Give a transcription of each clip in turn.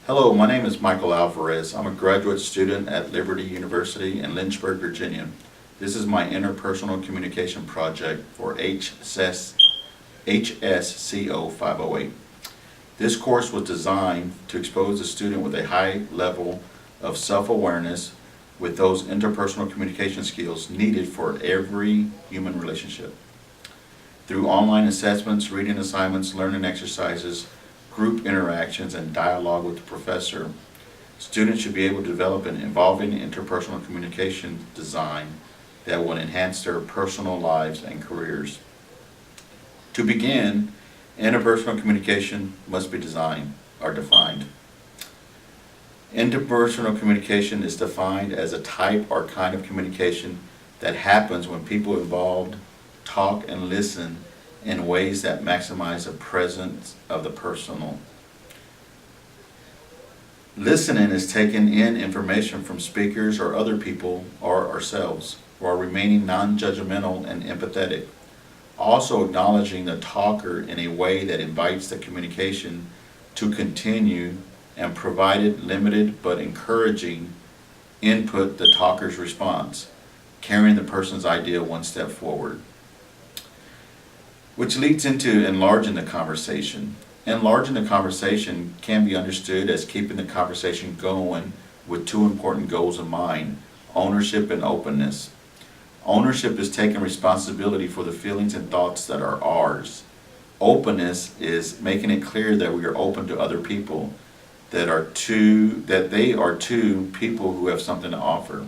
Hello, my name is Michael Alvarez. I'm a graduate student at Liberty University in Lynchburg, Virginia. This is my interpersonal communication project for HSCO 508. This course was designed to expose the student with a high level of self-awareness with those interpersonal communication skills needed for every human relationship. Through online assessments, reading assignments, learning exercises, group interactions, and dialogue with the professor, students should be able to develop an evolving interpersonal communication design that will enhance their personal lives and careers. To begin, interpersonal communication must be defined. Interpersonal communication is defined as a type or kind of communication that happens when people involved talk and listen in ways that maximize the presence of the personal. Listening is taking in information from speakers or other people or ourselves, while remaining non-judgmental and empathetic. Also acknowledging the talker in a way that invites the communication to continue and provided limited but encouraging input the talker's response, carrying the person's idea one step forward. Which leads into enlarging the conversation. Enlarging the conversation can be understood as keeping the conversation going with two important goals in mind: ownership and openness. Ownership is taking responsibility for the feelings and thoughts that are ours. Openness is making it clear that we are open to other people, that they are two people who have something to offer.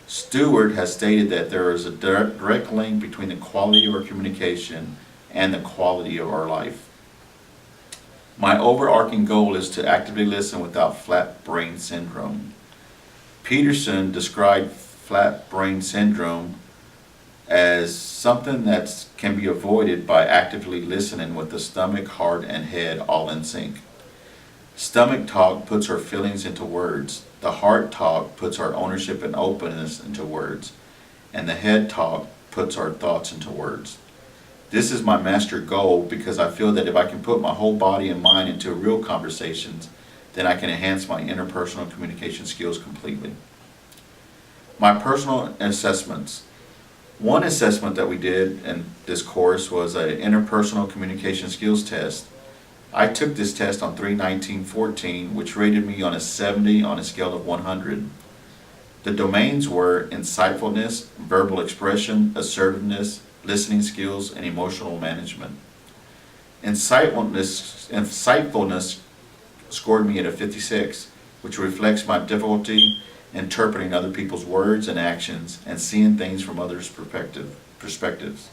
Stewart has stated that there is a direct link between the quality of our communication and the quality of our life. My overarching goal is to actively listen without flat brain syndrome. Peterson described flat brain syndrome as something that can be avoided by actively listening with the stomach, heart, and head all in sync. Stomach talk puts our feelings into words. The heart talk puts our ownership and openness into words. And the head talk puts our thoughts into words. This is my master goal because I feel that if I can put my whole body and mind into real conversations, then I can enhance my interpersonal communication skills completely. My personal assessments. One assessment that we did in this course was an interpersonal communication skills test. I took this test on 3/19/14, which rated me on a 70 on a scale of 100. The domains were insightfulness, verbal expression, assertiveness, listening skills, and emotional management. Insightfulness scored me at a 56, which reflects my difficulty interpreting other people's words and actions and seeing things from others' perspectives.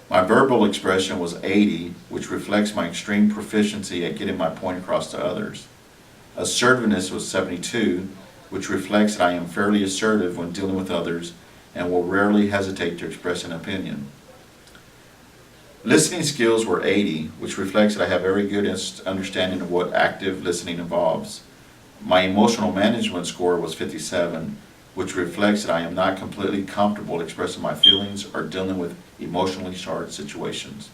My verbal expression was 80, which reflects my extreme proficiency at getting my point across to others. Assertiveness was 72, which reflects that I am fairly assertive when dealing with others and will rarely hesitate to express an opinion. Listening skills were 80, which reflects that I have very good understanding of what active listening involves. My emotional management score was 57, which reflects that I am not completely comfortable expressing my feelings or dealing with emotionally charged situations.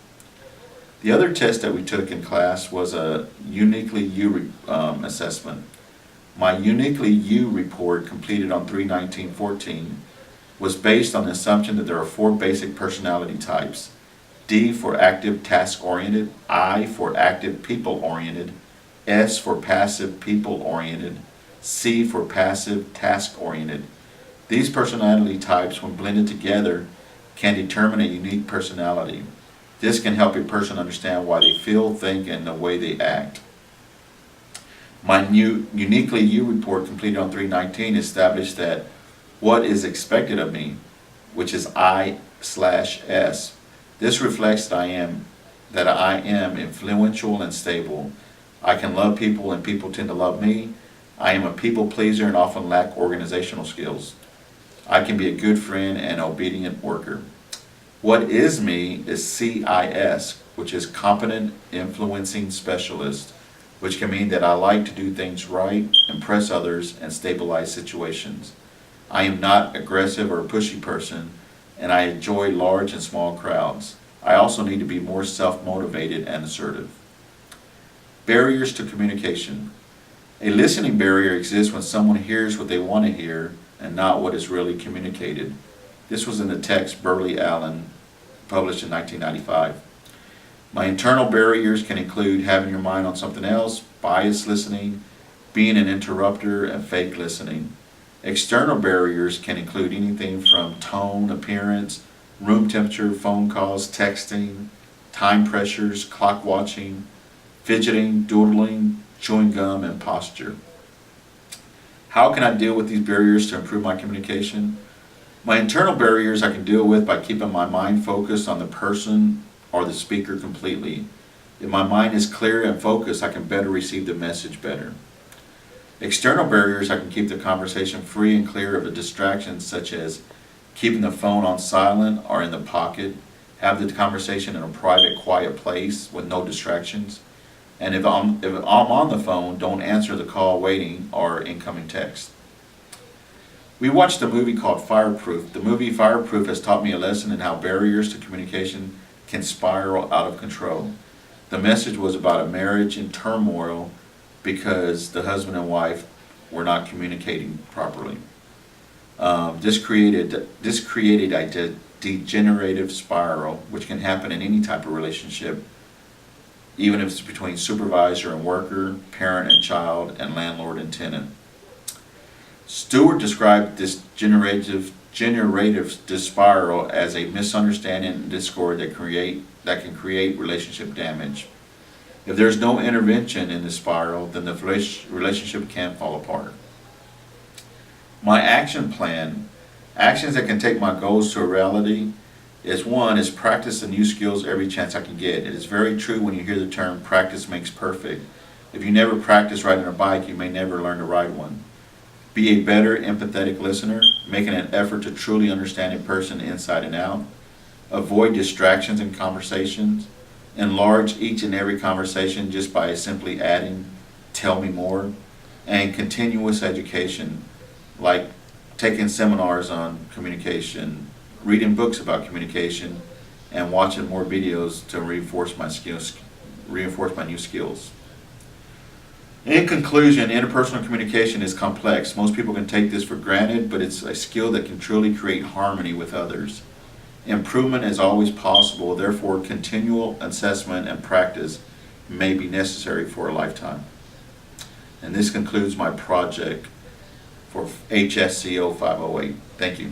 The other test that we took in class was a Uniquely You assessment. My Uniquely You report, completed on 3/19/14, was based on the assumption that there are 4 basic personality types: D for active task-oriented, I for active people-oriented, S for passive people-oriented, C for passive task-oriented. These personality types, when blended together, can determine a unique personality. This can help a person understand why they feel, think, and the way they act. My new Uniquely You report, completed on 3/19, established that what is expected of me, which is I/S. This reflects that I am influential and stable. I can love people and people tend to love me. I am a people pleaser and often lack organizational skills. I can be a good friend and obedient worker. What is me is CIS, which is competent influencing specialist, which can mean that I like to do things right, impress others, and stabilize situations. I am not aggressive or a pushy person, and I enjoy large and small crowds. I also need to be more self-motivated and assertive. Barriers to communication. A listening barrier exists when someone hears what they want to hear and not what is really communicated. This was in the text Burley Allen, published in 1995. My internal barriers can include having your mind on something else, biased listening, being an interrupter, and fake listening. External barriers can include anything from tone, appearance, room temperature, phone calls, texting, time pressures, clock watching, fidgeting, doodling, chewing gum, and posture. How can I deal with these barriers to improve my communication? My internal barriers I can deal with by keeping my mind focused on the person or the speaker completely. If my mind is clear and focused, I can better receive the message better. External barriers I can keep the conversation free and clear of the distractions such as keeping the phone on silent or in the pocket, have the conversation in a private, quiet place with no distractions, and if I'm on the phone, don't answer the call waiting or incoming text. We watched a movie called Fireproof. The movie Fireproof has taught me a lesson in how barriers to communication can spiral out of control. The message was about a marriage in turmoil because the husband and wife were not communicating properly. This created a degenerative spiral, which can happen in any type of relationship, even if it's between supervisor and worker, parent and child, and landlord and tenant. Stewart described this generative spiral as a misunderstanding and discord that can create relationship damage. If there's no intervention in the spiral, then the relationship can fall apart. My action plan, actions that can take my goals to a reality, is practice the new skills every chance I can get. It is very true when you hear the term practice makes perfect. If you never practice riding a bike, you may never learn to ride one. Be a better empathetic listener, making an effort to truly understand a person inside and out. Avoid distractions in conversations. Enlarge each and every conversation just by simply adding, tell me more. And continuous education, like taking seminars on communication, reading books about communication, and watching more videos to reinforce my new skills. In conclusion, interpersonal communication is complex. Most people can take this for granted, but it's a skill that can truly create harmony with others. Improvement is always possible, therefore continual assessment and practice may be necessary for a lifetime. And this concludes my project for HSCO 508. Thank you.